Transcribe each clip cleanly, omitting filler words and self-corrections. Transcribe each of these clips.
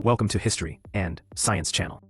Welcome to History and Science Channel.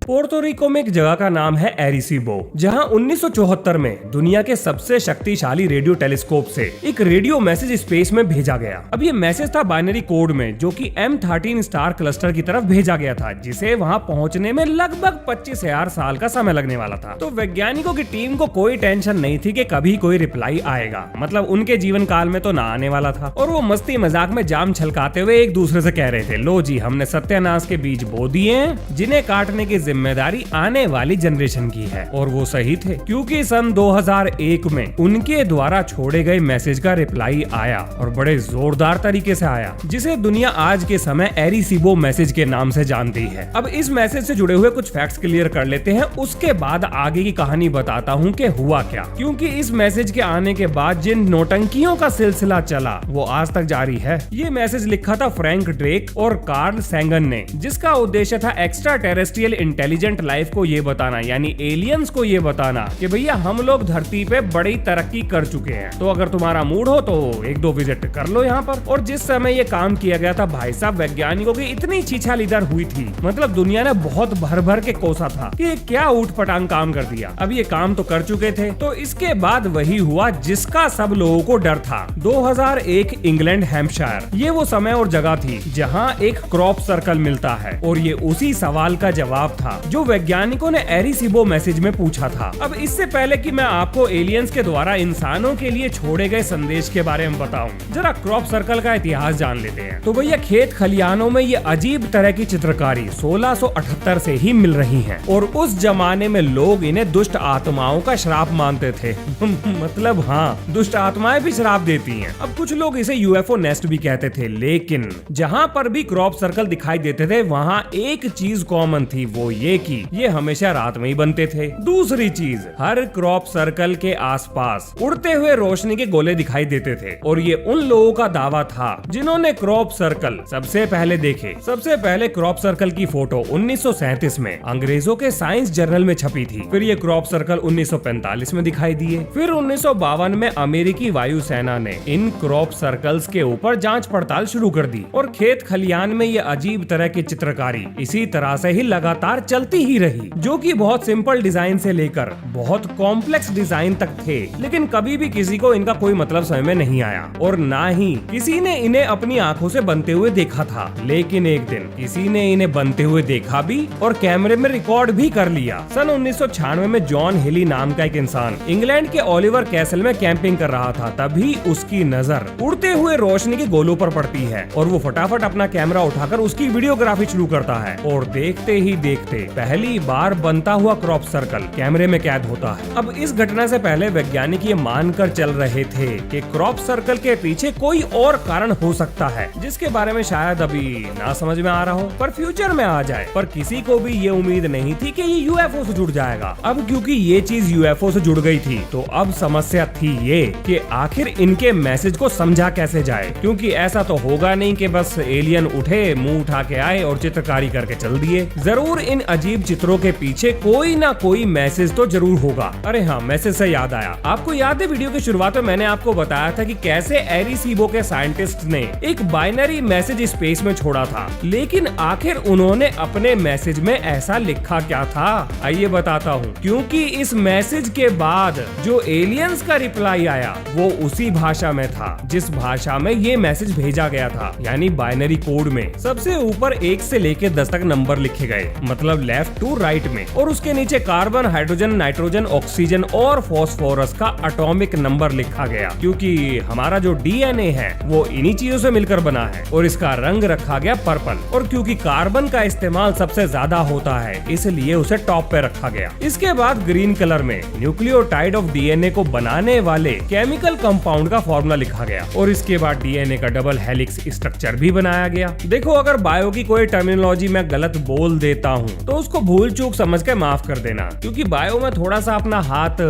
Puerto Rico में एक जगह का नाम है एरिसीबो, जहां 1974 में दुनिया के सबसे शक्तिशाली रेडियो टेलीस्कोप से एक रेडियो मैसेज स्पेस में भेजा गया। अब ये मैसेज था बाइनरी कोड में, जो कि M13 स्टार क्लस्टर की तरफ भेजा गया था, जिसे वहां पहुंचने में लगभग 25,000 साल का समय लगने वाला था। तो वैज्ञानिकों की टीम को कोई टेंशन नहीं थी कि कभी कोई रिप्लाई आएगा, मतलब उनके जीवन काल में तो ना आने वाला था। और वो मस्ती मजाक में जाम छलकाते हुए एक दूसरे से कह रहे थे, लो जी, हमने सत्यानाश के बीज बो दिए हैं, जिन्हें काटने की जिम्मेदारी आने वाली जनरेशन की है। और वो सही थे, क्योंकि सन 2001 में उनके द्वारा छोड़े गए मैसेज का रिप्लाई आया, और बड़े जोरदार तरीके से आया, जिसे दुनिया आज के समय एरिसीबो मैसेज के नाम से जानती है। अब इस मैसेज से जुड़े हुए कुछ फैक्ट्स क्लियर कर लेते हैं, उसके बाद आगे की कहानी बताता हूँ कि हुआ क्या। क्योंकि इस मैसेज के आने के बाद जिन नौटंकियों का सिलसिला चला वो आज तक जारी है। ये मैसेज लिखा था फ्रैंक ड्रेक और कार्ल सैगन ने, जिसका उद्देश्य था एक्स्ट्रा टेरेस्ट्रियल इंटेलिजेंट लाइफ को ये बताना, यानी एलियंस को ये बताना कि भैया हम लोग धरती पे बड़ी तरक्की कर चुके हैं, तो अगर तुम्हारा मूड हो तो एक दो विजिट कर लो यहाँ पर। और जिस समय ये काम किया गया था, भाई साहब, वैज्ञानिकों की इतनी छीछालीदर हुई थी, मतलब दुनिया ने बहुत भर भर के कोसा था कि क्या ऊट पटांग काम कर दिया। अब ये काम तो कर चुके थे, तो इसके बाद वही हुआ जिसका सब लोगों को डर था। 2001 इंग्लैंड हैम्पशायर, ये वो समय और जगह थी जहाँ एक क्रॉप सर्कल मिलता है, और ये उसी सवाल का जवाब था जो वैज्ञानिकों ने एरिसीबो मैसेज में पूछा था। अब इससे पहले कि मैं आपको एलियंस के द्वारा इंसानों के लिए छोड़े गए संदेश के बारे में बताऊं, जरा क्रॉप सर्कल का इतिहास जान लेते हैं। तो भैया, खेत खलियानों में ये अजीब तरह की चित्रकारी 1678 से ही मिल रही है, और उस जमाने में लोग इन्हें दुष्ट आत्माओं का श्राप मानते थे। मतलब हाँ, दुष्ट आत्माएं भी श्राप देती हैं। अब कुछ लोग इसे यूएफओ नेस्ट भी कहते थे, लेकिन जहाँ पर भी क्रॉप सर्कल दिखाई देते थे वहाँ एक चीज कॉमन थी, वो ये कि ये हमेशा रात में ही बनते थे। दूसरी चीज, हर क्रॉप सर्कल के आसपास उड़ते हुए रोशनी के गोले दिखाई देते थे, और ये उन लोगों का दावा था जिन्होंने क्रॉप सर्कल सबसे पहले देखे। सबसे पहले क्रॉप सर्कल की फोटो 1937 में अंग्रेजों के साइंस जर्नल में छपी थी। फिर ये क्रॉप सर्कल 1945 में दिखाई दिए। फिर 1952 में अमेरिकी वायुसेना ने इन क्रॉप सर्कल्स के ऊपर जांच पड़ताल शुरू कर दी, और खेत खलियान में ये अजीब तरह की चित्रकारी इसी तरह से ही लगातार चलती ही रही, जो कि बहुत सिंपल डिजाइन से लेकर बहुत कॉम्प्लेक्स डिजाइन तक थे। लेकिन कभी भी किसी को इनका कोई मतलब समझ में नहीं आया, और ना ही किसी ने इन्हें अपनी आंखों से बनते हुए देखा था। लेकिन एक दिन किसी ने इन्हें बनते हुए देखा भी, और कैमरे में रिकॉर्ड भी कर लिया। सन 1996 में जॉन हिली नाम का एक इंसान इंग्लैंड के ओलिवर कैसल में कैंपिंग कर रहा था। तभी उसकी नजर उड़ते हुए रोशनी के गोलों पर पड़ती है, और वो फटाफट अपना कैमरा उठाकर उसकी वीडियोग्राफी शुरू करता है, और देखते ही देखते पहली बार बनता हुआ क्रॉप सर्कल कैमरे में कैद होता है। अब इस घटना से पहले वैज्ञानिक ये मानकर चल रहे थे कि क्रॉप सर्कल के पीछे कोई और कारण हो सकता है, जिसके बारे में शायद अभी ना समझ में आ रहा हो, पर फ्यूचर में आ जाए। पर किसी को भी ये उम्मीद नहीं थी कि ये यूएफओ से जुड़ जाएगा। अब क्योंकि ये चीज यूएफओ से जुड़ गई थी, तो अब समस्या थी ये कि आखिर इनके मैसेज को समझा कैसे जाए, क्योंकि ऐसा तो होगा नहीं कि बस एलियन उठे, मुंह उठा के आए और चित्रकारी करके चल दिए। जरूर इन अजीब चित्रों के पीछे कोई ना कोई मैसेज तो जरूर होगा। अरे हाँ, मैसेज से याद आया, आपको याद है वीडियो की शुरुआत में मैंने आपको बताया था कि कैसे एरिसीबो के साइंटिस्ट ने एक बाइनरी मैसेज स्पेस में छोड़ा था। लेकिन आखिर उन्होंने अपने मैसेज में ऐसा लिखा क्या था, आइए बताता हूँ। क्योंकि इस मैसेज के बाद जो एलियंस का रिप्लाई आया वो उसी भाषा में था जिस भाषा में ये मैसेज भेजा गया था, यानी बाइनरी कोड में। सबसे ऊपर 1 से लेकर 10 तक नंबर लिखे गए, मतलब लेफ्ट टू राइट में, और उसके नीचे कार्बन, हाइड्रोजन, नाइट्रोजन, ऑक्सीजन और फास्फोरस का एटॉमिक नंबर लिखा गया, क्योंकि हमारा जो डीएनए है वो इन्हीं चीजों से मिलकर बना है। और इसका रंग रखा गया पर्पल, और क्योंकि कार्बन का इस्तेमाल सबसे ज्यादा होता है इसलिए उसे टॉप पे रखा गया। इसके बाद ग्रीन कलर में न्यूक्लियोटाइड ऑफ डीएनए को बनाने वाले केमिकल कंपाउंड का फॉर्मूला लिखा गया, और इसके बाद डीएनए का डबल हेलिक्स स्ट्रक्चर भी बनाया गया। देखो, अगर बायो की कोई टर्मिनोलॉजी मैं गलत बोल देता हूँ तो उसको भूल चूक समझ के माफ कर देना, क्योंकि बायो में थोड़ा सा अपना हाथ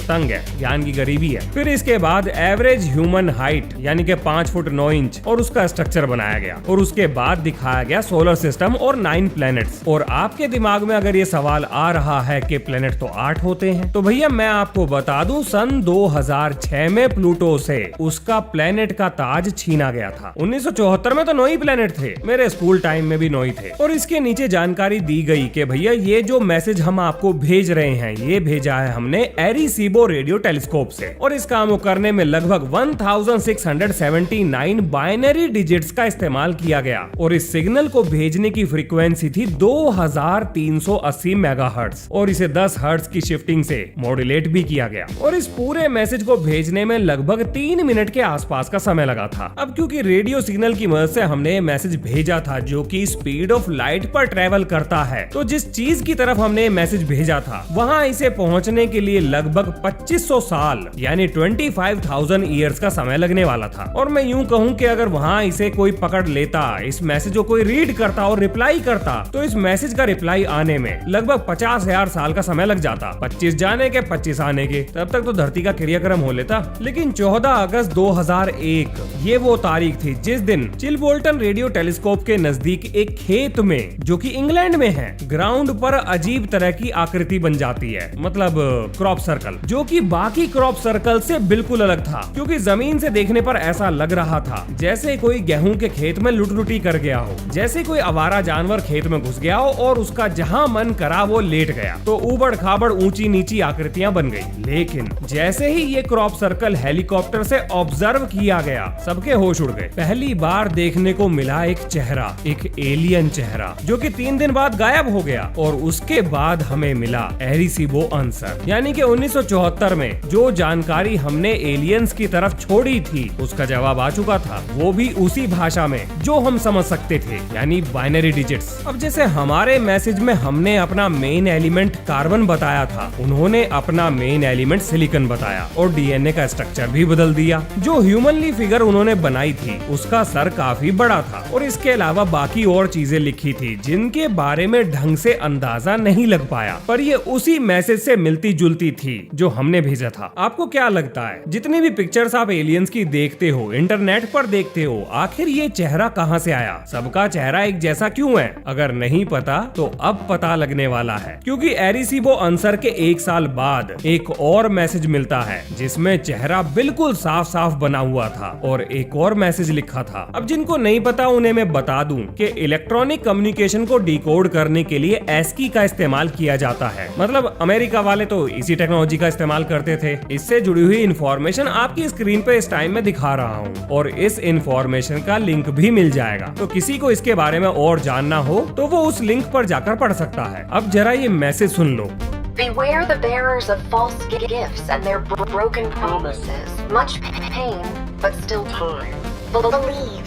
तंग है, ज्ञान की गरीबी है। फिर इसके बाद एवरेज ह्यूमन हाइट यानी कि 5 फुट 9 इंच और उसका स्ट्रक्चर बनाया गया, और उसके बाद दिखाया गया सोलर सिस्टम और 9 प्लैनेट्स। और आपके दिमाग में अगर ये सवाल आ रहा है कि प्लैनेट तो 8 होते हैं, तो भैया मैं आपको बता दूं, सन 2006 में में प्लूटो से उसका प्लेनेट का ताज छीना गया था। 1974 में तो 9 ही प्लेनेट थे, मेरे स्कूल टाइम में भी 9 ही थे। और इसके नीचे जानकारी दी गई कि भैया ये जो मैसेज हम आपको भेज रहे हैं ये भेजा है हमने एरिसीबो रेडियो टेलीस्कोप से, और इस काम को करने में लगभग 1679 बाइनरी डिजिट्स का इस्तेमाल किया गया, और इस सिग्नल को भेजने की फ्रीक्वेंसी थी 2380 मेगाहर्ट्ज, और इसे 10 हर्ट्ज की शिफ्टिंग से मॉड्यूलेट भी किया गया। और इस पूरे मैसेज को भेजने में लगभग 3 मिनट के आसपास का समय लगा था। अब क्योंकि रेडियो सिग्नल की मदद से हमने मैसेज भेजा था जो कि स्पीड ऑफ लाइट पर ट्रेवल करता है, तो जिस चीज की तरफ हमने मैसेज भेजा था वहां इसे पहुंचने के लिए लगभग 2500 साल यानी 25,000 ईयर्स का समय लगने वाला था। और मैं यूं कहूं कि अगर वहां इसे कोई पकड़ लेता, इस मैसेज को कोई रीड करता और रिप्लाई करता, तो इस मैसेज का रिप्लाई आने में लगभग 50,000 साल का समय लग जाता। 25 जाने के 25 आने के, तब तक तो धरती का क्रियाक्रम हो लेता। लेकिन 14 अगस्त 2001 ये वो तारीख थी जिस दिन चिलबोल्टन रेडियो टेलीस्कोप के नजदीक एक खेत में, जो कि इंग्लैंड में है, ग्राउंड पर अजीब तरह की आकृति बन जाती है, मतलब क्रॉप सर्कल, जो कि बाकी क्रॉप सर्कल से बिल्कुल अलग था, क्योंकि जमीन से देखने पर ऐसा लग रहा था जैसे कोई गेहूं के खेत में लुट-लुटी कर गया हो, जैसे कोई आवारा जानवर खेत में घुस गया हो और उसका जहां मन करा वो लेट गया, तो ऊबड़ खाबड़ ऊंची नीची आकृतियां बन गई। लेकिन जैसे ही ये क्रॉप सर्कल हेलीकॉप्टर से ऑब्जर्व किया गया, सबके होश उड़ गए। पहली बार देखने को मिला एक चेहरा, एक एलियन चेहरा, जो कि 3 दिन बाद गायब हो गया, और उसके बाद हमें मिला एरिसीबो आंसर, यानी कि 1974 में जो जानकारी हमने एलियंस की तरफ छोड़ी थी उसका जवाब आ चुका था, वो भी उसी भाषा में जो हम समझ सकते थे, यानी बाइनरी डिजिट्स। अब जैसे हमारे मैसेज में हमने अपना मेन एलिमेंट कार्बन बताया था, उन्होंने अपना मेन एलिमेंट सिलिकॉन बताया और डीएनए का स्ट्रक्चर भी बदल दिया। जो ह्यूमनली फिगर उन्होंने बनाई थी उसका सर काफी बड़ा था, और इसके अलावा बाकी और चीजें लिखी थी जिनके बारे में ढंग से अंदाजा नहीं लग पाया, पर ये उसी मैसेज से मिलती जुलती थी जो हमने भेजा था। आपको क्या लगता है, जितनी भी पिक्चर्स आप एलियंस की देखते हो, इंटरनेट पर देखते हो, आखिर ये चेहरा कहां से आया? सबका चेहरा एक जैसा क्यों है? अगर नहीं पता तो अब पता लगने वाला है, क्योंकि एरिसीबो आंसर के 1 साल बाद एक और मैसेज मिलता है जिसमें चेहरा बिल्कुल साफ साफ बना हुआ था और एक और मैसेज लिखा था। अब जिनको नहीं पता उन्हें मैं बता दूं कि इलेक्ट्रॉनिक कम्युनिकेशन को डिकोड करने के लिए ASCII का इस्तेमाल किया जाता है, मतलब अमेरिका वाले तो इसी टेक्नोलॉजी का इस्तेमाल करते थे। इससे जुड़ी हुई इंफॉर्मेशन आपकी स्क्रीन पे इस टाइम में दिखा रहा हूँ, और इस इंफॉर्मेशन का लिंक भी मिल जाएगा, तो किसी को इसके बारे में और जानना हो तो वो उस लिंक पर जाकर पढ़ सकता है। अब जरा ये message soon low. Beware the bearers of false gifts and their broken promises. Much pain, but still time. Believe.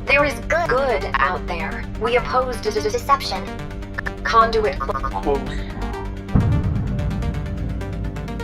There is good out there. We oppose deception. Conduit close.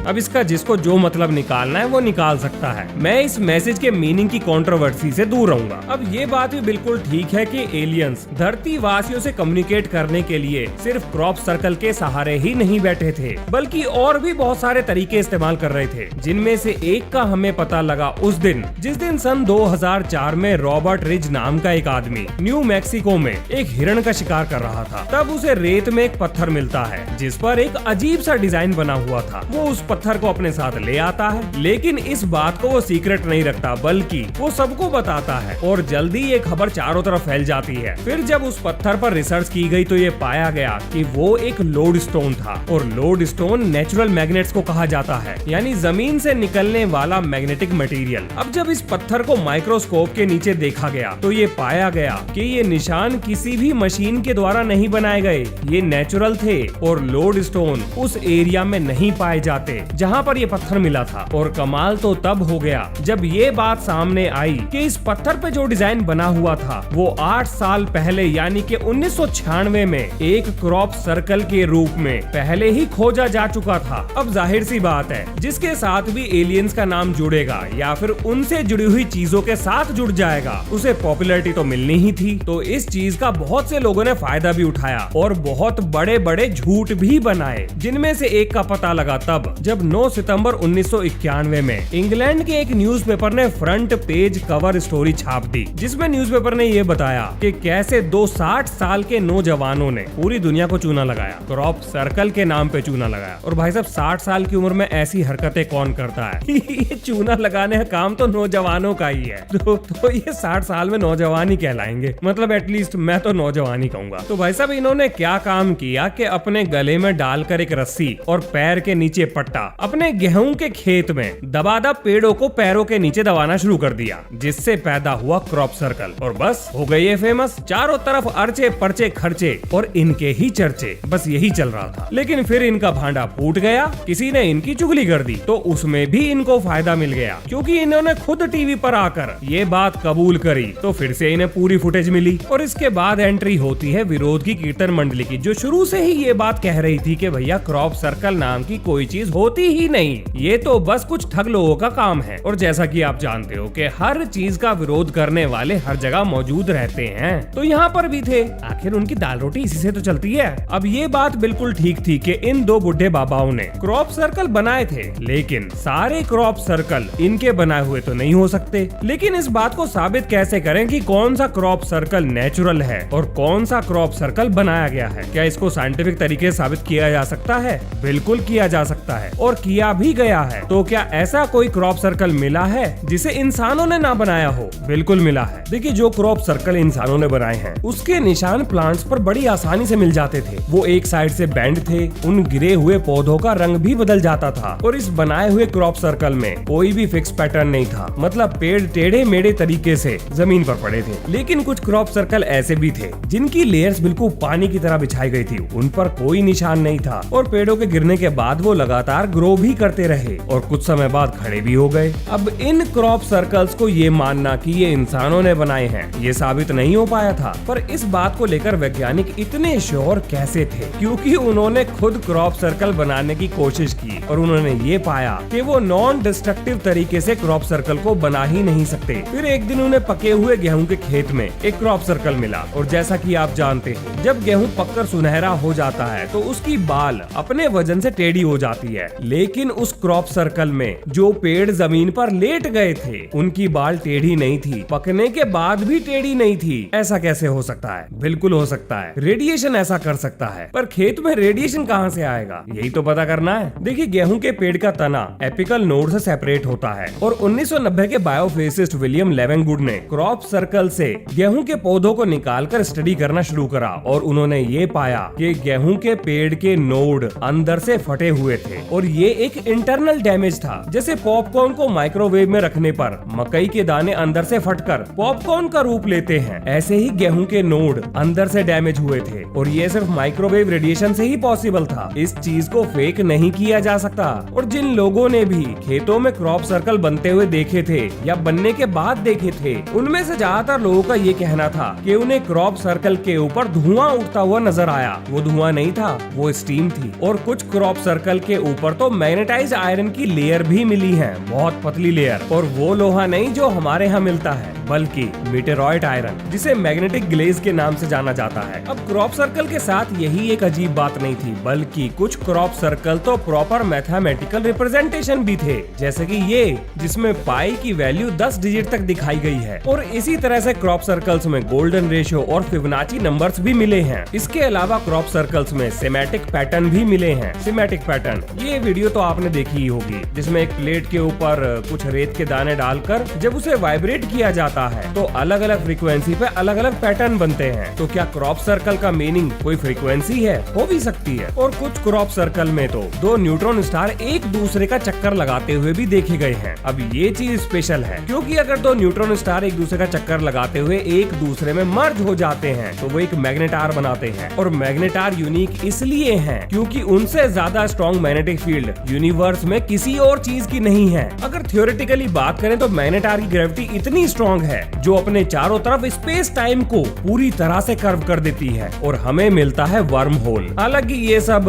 अब इसका जिसको जो मतलब निकालना है वो निकाल सकता है। मैं इस मैसेज के मीनिंग की कंट्रोवर्सी से दूर रहूंगा। अब ये बात भी बिल्कुल ठीक है कि एलियंस धरती वासियों से कम्युनिकेट करने के लिए सिर्फ क्रॉप सर्कल के सहारे ही नहीं बैठे थे, बल्कि और भी बहुत सारे तरीके इस्तेमाल कर रहे थे, जिनमें से एक का हमें पता लगा उस दिन जिस दिन सन 2004 में रॉबर्ट रिज नाम का एक आदमी न्यू मैक्सिको में एक हिरण का शिकार कर रहा था। तब उसे रेत में एक पत्थर मिलता है जिस पर एक अजीब सा डिजाइन बना हुआ था। वो उस पत्थर को अपने साथ ले आता है, लेकिन इस बात को वो सीक्रेट नहीं रखता, बल्कि वो सबको बताता है, और जल्दी ये खबर चारों तरफ फैल जाती है। फिर जब उस पत्थर पर रिसर्च की गई तो ये पाया गया कि वो एक लोड स्टोन था, और लोड स्टोन नेचुरल मैग्नेट्स को कहा जाता है, यानी जमीन से निकलने वाला मैग्नेटिक मटेरियल। अब जब इस पत्थर को माइक्रोस्कोप के नीचे देखा गया तो ये पाया गया कि ये निशान किसी भी मशीन के द्वारा नहीं बनाए गए, ये नेचुरल थे, और लोड स्टोन उस एरिया में नहीं पाए जाते जहाँ पर ये पत्थर मिला था। और कमाल तो तब हो गया जब ये बात सामने आई कि इस पत्थर पे जो डिजाइन बना हुआ था वो 8 साल पहले यानी कि 1996 में एक क्रॉप सर्कल के रूप में पहले ही खोजा जा चुका था। अब जाहिर सी बात है, जिसके साथ भी एलियंस का नाम जुड़ेगा या फिर उनसे जुड़ी हुई चीजों के साथ जुड़ जाएगा, उसे पॉपुलैरिटी तो मिलनी ही थी। तो इस चीज का बहुत से लोगों ने फायदा भी उठाया और बहुत बड़े बड़े झूठ भी बनाए, जिनमें से एक का पता लगा तब जब जब 9 सितंबर 1991 में इंग्लैंड के एक न्यूज़पेपर ने फ्रंट पेज कवर स्टोरी छाप दी, जिसमें न्यूज़पेपर ने ये बताया कि कैसे 60 साल के नौजवानों ने पूरी दुनिया को चूना लगाया, क्रॉप सर्कल के नाम पे चूना लगाया। और भाई साहब 60 साल की उम्र में ऐसी हरकतें कौन करता है? ये चूना लगाने का काम तो नौजवानों का ही है, तो ये 60 साल में नौजवान ही कहलाएंगे, मतलब एटलीस्ट मैं तो नौजवान ही कहूंगा। तो भाई साहब इन्होंने क्या काम किया कि अपने गले में डालकर एक रस्सी और पैर के नीचे पट्टा अपने गेहूं के खेत में दबादब पेड़ों को पैरों के नीचे दबाना शुरू कर दिया, जिससे पैदा हुआ क्रॉप सर्कल। और बस हो गई ये फेमस। चारों तरफ अर्चे पर्चे खर्चे और इनके ही चर्चे, बस यही चल रहा था। लेकिन फिर इनका भांडा फूट गया, किसी ने इनकी चुगली कर दी, तो उसमें भी इनको फायदा मिल गया, क्योंकि इन्होंने खुद टीवी पर आकर ये बात कबूल करी, तो फिर से इन्हें पूरी फुटेज मिली। और इसके बाद एंट्री होती है विरोध की कीर्तन मंडली की, जो शुरू से ही ये बात कह रही थी कि भैया क्रॉप सर्कल नाम की कोई चीज होती ही नहीं, ये तो बस कुछ ठग लोगों का काम है। और जैसा कि आप जानते हो कि हर चीज का विरोध करने वाले हर जगह मौजूद रहते हैं, तो यहाँ पर भी थे। आखिर उनकी दाल रोटी इसी से तो चलती है। अब ये बात बिल्कुल ठीक थी कि इन दो बुढ़े बाबाओं ने क्रॉप सर्कल बनाए थे, लेकिन सारे क्रॉप सर्कल इनके बनाए हुए तो नहीं हो सकते। लेकिन इस बात को साबित कैसे करें कि कौन सा क्रॉप सर्कल नेचुरल है और कौन सा क्रॉप सर्कल बनाया गया है? क्या इसको साइंटिफिक तरीके से साबित किया जा सकता है? बिल्कुल किया जा सकता है, और किया भी गया है। तो क्या ऐसा कोई क्रॉप सर्कल मिला है जिसे इंसानों ने ना बनाया हो? बिल्कुल मिला है। देखिए, जो क्रॉप सर्कल इंसानों ने बनाए हैं उसके निशान प्लांट्स पर बड़ी आसानी से मिल जाते थे। वो एक साइड से बैंड थे, उन गिरे हुए पौधों का रंग भी बदल जाता था। और इस बनाए हुए क्रॉप सर्कल में कोई भी फिक्स पैटर्न नहीं था, मतलब पेड़ टेढ़े मेढ़े तरीके से जमीन पर पड़े थे। लेकिन कुछ क्रॉप सर्कल ऐसे भी थे जिनकी लेयर्स बिल्कुल पानी की तरह बिछाई गई थी, उन पर कोई निशान नहीं था, और पेड़ों के गिरने के बाद वो लगातार ग्रो भी करते रहे और कुछ समय बाद खड़े भी हो गए। अब इन क्रॉप सर्कल्स को ये मानना कि ये इंसानों ने बनाए हैं, ये साबित नहीं हो पाया था। पर इस बात को लेकर वैज्ञानिक इतने श्योर कैसे थे? क्योंकि उन्होंने खुद क्रॉप सर्कल बनाने की कोशिश की और उन्होंने ये पाया कि वो नॉन डिस्ट्रक्टिव तरीके से क्रॉप सर्कल को बना ही नहीं सकते। फिर एक दिन उन्हें पके हुए गेहूं के खेत में एक क्रॉप सर्कल मिला, और जैसा कि आप जानते हैं, जब गेहूं पककर सुनहरा हो जाता है तो उसकी बाल अपने वजन से टेढ़ी हो जाती है। लेकिन उस क्रॉप सर्कल में जो पेड़ जमीन पर लेट गए थे उनकी बाल टेढ़ी नहीं थी, पकने के बाद भी टेढ़ी नहीं थी। ऐसा कैसे हो सकता है? बिल्कुल हो सकता है, रेडिएशन ऐसा कर सकता है। पर खेत में रेडिएशन कहां से आएगा, यही तो पता करना है। देखिए, गेहूं के पेड़ का तना एपिकल नोड से सेपरेट होता है, और 1990 के बायोफिजिसिस्ट विलियम लेवेंगुड ने क्रॉप सर्कल से गेहूं के पौधों को निकालकर स्टडी करना शुरू करा, और उन्होंने ये पाया कि गेहूं के पेड़ के नोड अंदर से फटे हुए थे, और ये एक इंटरनल डैमेज था। जैसे पॉपकॉर्न को माइक्रोवेव में रखने पर मकई के दाने अंदर से फटकर पॉपकॉर्न का रूप लेते हैं, ऐसे ही गेहूं के नोड अंदर से डैमेज हुए थे, और ये सिर्फ माइक्रोवेव रेडिएशन से ही पॉसिबल था। इस चीज को फेक नहीं किया जा सकता। और जिन लोगों ने भी खेतों में क्रॉप सर्कल बनते हुए देखे थे या बनने के बाद देखे थे, उनमें से ज्यादातर लोगों का ये कहना था कि उन्हें क्रॉप सर्कल के ऊपर धुआं उठता हुआ नजर आया। वो धुआं नहीं था, वो स्टीम थी। और कुछ क्रॉप सर्कल के ऊपर तो मैग्नेटाइज्ड आयरन की लेयर भी मिली है, बहुत पतली लेयर, और वो लोहा नहीं जो हमारे यहाँ मिलता है, बल्कि मीटेरॉइड आयरन, जिसे मैग्नेटिक ग्लेज के नाम से जाना जाता है। अब क्रॉप सर्कल के साथ यही एक अजीब बात नहीं थी, बल्कि कुछ क्रॉप सर्कल तो प्रॉपर मैथमेटिकल रिप्रेजेंटेशन भी थे, जैसे कि ये, जिसमें पाई की वैल्यू 10 डिजिट तक दिखाई गई है। और इसी तरह से क्रॉप सर्कल्स में गोल्डन रेशियो और फिबोनाची नंबर्स भी मिले हैं। इसके अलावा क्रॉप सर्कल्स में सिमेट्रिक पैटर्न भी मिले हैं। सिमेट्रिक पैटर्न, ये वीडियो तो आपने देखी ही होगी, जिसमें एक प्लेट के ऊपर कुछ रेत के दाने डालकर जब उसे वाइब्रेट किया जाता है तो अलग अलग फ्रीक्वेंसी पे अलग अलग पैटर्न बनते हैं। तो क्या क्रॉप सर्कल का मीनिंग कोई फ्रीक्वेंसी है? हो भी सकती है। और कुछ क्रॉप सर्कल में तो दो न्यूट्रॉन स्टार एक दूसरे का चक्कर लगाते हुए भी देखे गए हैं। अब ये चीज स्पेशल है, क्योंकि अगर दो न्यूट्रॉन स्टार एक दूसरे का चक्कर लगाते हुए एक दूसरे में मर्ज हो जाते हैं तो वो एक मैग्नेटार बनाते हैं। और मैग्नेटार यूनिक इसलिए हैं क्योंकि उनसे ज्यादा स्ट्रॉन्ग मैग्नेटिक फील्ड यूनिवर्स में किसी और चीज की नहीं है। अगर थ्योरेटिकली बात करें तो मैग्नेटार की ग्रेविटी इतनी स्ट्रॉन्ग है जो अपने चारों तरफ स्पेस टाइम को पूरी तरह से कर्व कर देती है और हमें मिलता है वर्म होल। हालांकि ये सब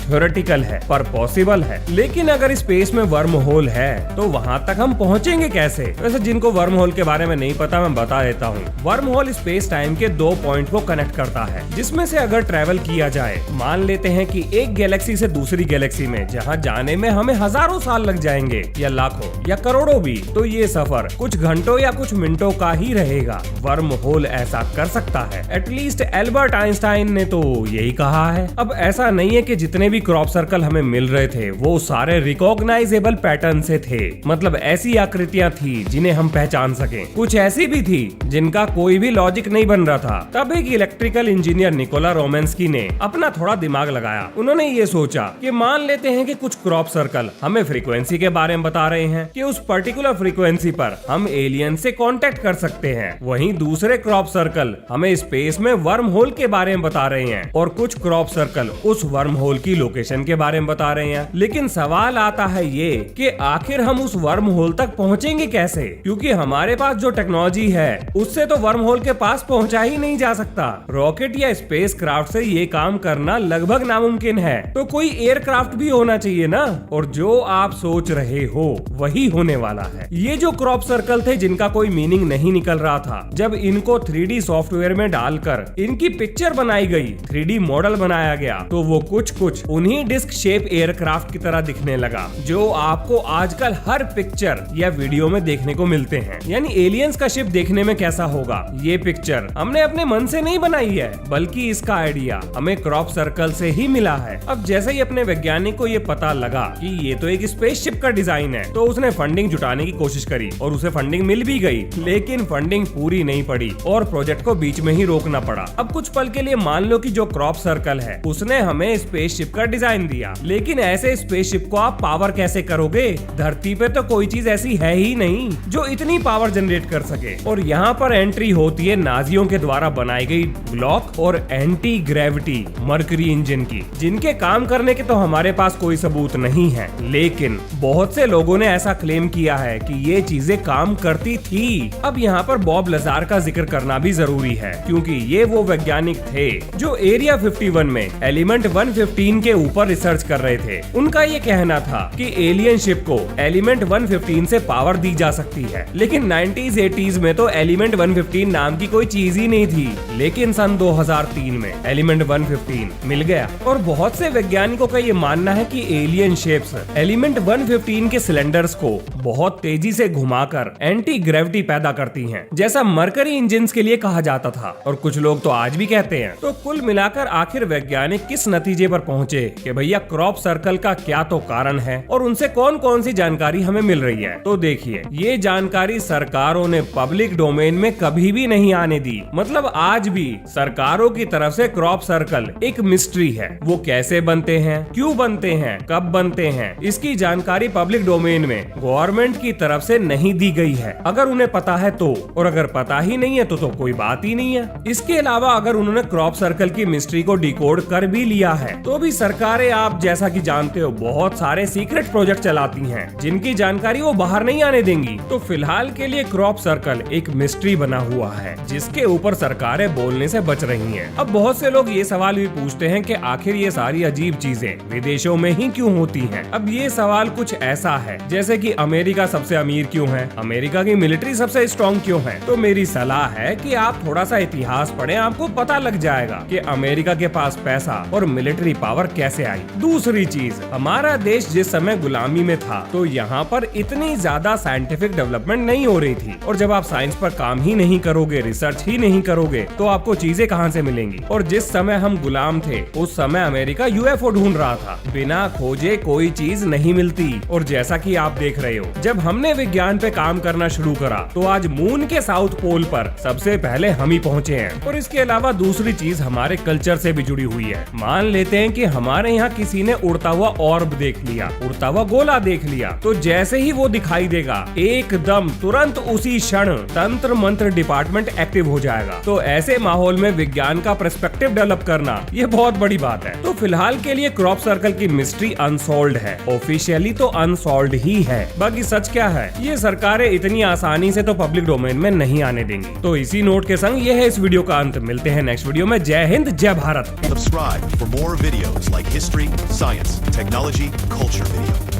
थ्योरेटिकल है पर पॉसिबल है। लेकिन अगर स्पेस में वर्म होल है तो वहाँ तक हम पहुँचेंगे कैसे? वैसे जिनको वर्म होल के बारे में नहीं पता मैं बता देता हूँ। वर्म होल स्पेस टाइम के 2 पॉइंट को कनेक्ट करता है, जिसमें से अगर ट्रेवल किया जाए, मान लेते हैं कि एक गैलेक्सी से दूसरी गैलेक्सी में जहाँ जाने में हमें हजारों साल लग जाएंगे या लाखों या करोड़ों भी, तो ये सफर कुछ घंटों या कुछ मिनटों का ही रहेगा। वर्म होल ऐसा कर सकता है। एटलीस्ट एल्बर्ट आइंस्टाइन ने तो यही कहा है। अब ऐसा नहीं है कि जितने भी क्रॉप सर्कल हमें मिल रहे थे वो सारे रिकॉग्नाइजेबल पैटर्न से थे, मतलब ऐसी आकृतियां थी जिन्हें हम पहचान सकें। कुछ ऐसी भी थी जिनका कोई भी लॉजिक नहीं बन रहा था। तब एक इलेक्ट्रिकल इंजीनियर निकोला रोमेंस्की ने अपना थोड़ा दिमाग लगाया। उन्होंने ये सोचा कि मान लेते हैं कि कुछ क्रॉप सर्कल हमें फ्रीक्वेंसी के बारे में बता रहे हैं कि उस पर्टिकुलर फ्रीक्वेंसी पर हम एलियन से कांटेक्ट कर सकते हैं। वहीं दूसरे क्रॉप सर्कल हमें स्पेस में वर्म होल के बारे में बता रहे हैं और कुछ क्रॉप सर्कल उस वर्म होल की लोकेशन के बारे में बता रहे हैं। लेकिन सवाल आता है ये कि आखिर हम उस वर्म होल तक पहुंचेंगे कैसे? क्योंकि हमारे पास जो टेक्नोलॉजी है उससे तो वर्म होल के पास पहुंचा ही नहीं जा सकता। रॉकेट या स्पेस क्राफ्ट से ये काम करना लगभग नामुमकिन है, तो कोई एयरक्राफ्ट भी होना चाहिए ना। और जो आप सोच रहे हो वही होने वाला है। ये जो क्रॉप सर्कल थे जिनका कोई मीनिंग नहीं निकल रहा था, जब इनको 3D सॉफ्टवेयर में डालकर इनकी पिक्चर बनाई गई, 3D मॉडल बनाया गया, तो वो कुछ उन्हीं डिस्क शेप एयरक्राफ्ट की तरह दिखने लगा जो आपको आजकल हर पिक्चर या वीडियो में देखने को मिलते हैं। यानी एलियंस का शिप देखने में कैसा होगा, ये पिक्चर हमने अपने मन से नहीं बनाई है, बल्कि इसका आइडिया हमें क्रॉप सर्कल से ही मिला है। अब जैसे ही अपने वैज्ञानिक को ये पता लगा कि ये तो एक स्पेसशिप का डिजाइन है, तो उसने फंडिंग जुटाने की कोशिश करी और उसे फंडिंग मिल भी गई। लेकिन फंडिंग पूरी नहीं पड़ी और प्रोजेक्ट को बीच में ही रोकना पड़ा। अब कुछ पल के लिए मान लो कि जो क्रॉप सर्कल है उसने हमें स्पेसशिप का डिजाइन दिया, लेकिन ऐसे स्पेसशिप को आप पावर कैसे करोगे? धरती पे तो कोई चीज ऐसी है ही नहीं जो इतनी पावर जनरेट कर सके। और यहाँ पर एंट्री होती है नाजियों के द्वारा बनाई गई ब्लॉक और एंटी ग्रेविटी मर्करी इंजन की, जिनके काम करने के तो हमारे पास कोई सबूत नहीं है, लेकिन बहुत से लोगों ने ऐसा क्लेम किया है कि ये चीजें काम करती थी। अब यहाँ पर बॉब लजार का जिक्र करना भी जरूरी है, क्योंकि ये वो वैज्ञानिक थे जो एरिया 51 में एलिमेंट 115 के ऊपर रिसर्च कर रहे थे। उनका ये कहना था कि एलियन शिप को एलिमेंट 115 से पावर दी जा सकती है, लेकिन 90s 80s में तो एलिमेंट 115 नाम की कोई चीज ही नहीं थी। लेकिन सन 2003 में एलिमेंट 115 मिल गया और बहुत से वैज्ञानिकों का ये मानना है कि एलियन शिप्स एलिमेंट 115 के सिलेंडर्स को बहुत तेजी से घुमाकर एंटी ग्रेविटी पैदा करती हैं, जैसा मरकरी इंजन्स के लिए कहा जाता था, और कुछ लोग तो आज भी कहते हैं। तो कुल मिलाकर आखिर वैज्ञानिक किस नतीजे पर पहुंचे कि भैया क्रॉप सर्कल का क्या तो कारण है और उनसे कौन कौन सी जानकारी हमें मिल रही है? तो देखिए, ये जानकारी सरकारों ने पब्लिक डोमेन में कभी भी नहीं आने दी। मतलब आज भी सरकारों की तरफ से क्रॉप सर्कल एक मिस्ट्री है। वो कैसे बनते हैं, क्यों बनते हैं, कब बनते हैं, इसकी जानकारी पब्लिक डोमेन में गवर्नमेंट की तरफ से नहीं दी गई है। अगर उन्हें पता है तो, और अगर पता ही नहीं है तो कोई बात ही नहीं है। इसके अलावा अगर उन्होंने क्रॉप सर्कल की मिस्ट्री को डिकोड कर भी लिया है, तो भी सरकारें आप जैसा कि जानते हो बहुत सारे सीक्रेट प्रोजेक्ट चलाती हैं, जिनकी जानकारी वो बाहर नहीं आने देंगी। तो फिलहाल के लिए क्रॉप सर्कल एक मिस्ट्री बना हुआ है, जिसके ऊपर सरकारें बोलने से बच रही हैं। अब बहुत से लोग ये सवाल भी पूछते हैं कि आखिर ये सारी अजीब चीजें विदेशों में ही क्यों होती हैं? अब ये सवाल कुछ ऐसा है जैसे कि अमेरिका सबसे अमीर क्यों है, अमेरिका की मिलिट्री सबसे स्ट्रॉन्ग क्यों है? तो मेरी सलाह है कि आप थोड़ा सा इतिहास पढ़ें, आपको पता लग जाएगा कि अमेरिका के पास पैसा और मिलिट्री पावर कैसे आई। दूसरी चीज, हमारा देश जिस समय गुलामी में था तो यहाँ पर इतनी ज्यादा साइंटिफिक डेवलपमेंट नहीं हो रही थी, और जब आप साइंस पर काम ही नहीं करोगे, रिसर्च ही नहीं करोगे, तो आपको चीजें कहाँ से मिलेंगी? और जिस समय हम गुलाम थे उस समय अमेरिका यूएफओ ढूंढ रहा था। बिना खोजे कोई चीज नहीं मिलती। और जैसा कि आप देख रहे हो, जब हमने विज्ञान पे काम करना शुरू करा तो आज मून के साउथ पोल पर सबसे पहले हम ही पहुँचे हैं। और इसके अलावा दूसरी चीज हमारे कल्चर से भी जुड़ी हुई है। मान लेते हैं कि हमारे यहाँ किसी ने उड़ता हुआ ऑर्ब देख लिया, उड़ता हुआ गोला देख लिया, तो जैसे ही वो दिखाई देगा एकदम तुरंत उसी क्षण तंत्र मंत्र डिपार्टमेंट एक्टिव हो जाएगा। तो ऐसे माहौल में विज्ञान का पर्सपेक्टिव डेवलप करना ये बहुत बड़ी बात है। तो फिलहाल के लिए क्रॉप सर्कल की मिस्ट्री अनसॉल्व्ड है, ऑफिशियली तो अनसॉल्व्ड ही है। बाकी सच क्या है ये सरकारें इतनी आसानी से तो पब्लिक डोमेन में नहीं आने देंगे। तो इसी नोट के संग ये है इस वीडियो का अंत। मिलते हैं नेक्स्ट वीडियो में। जय हिंद, जय Bharat. Subscribe for more videos like history, science, technology, culture videos.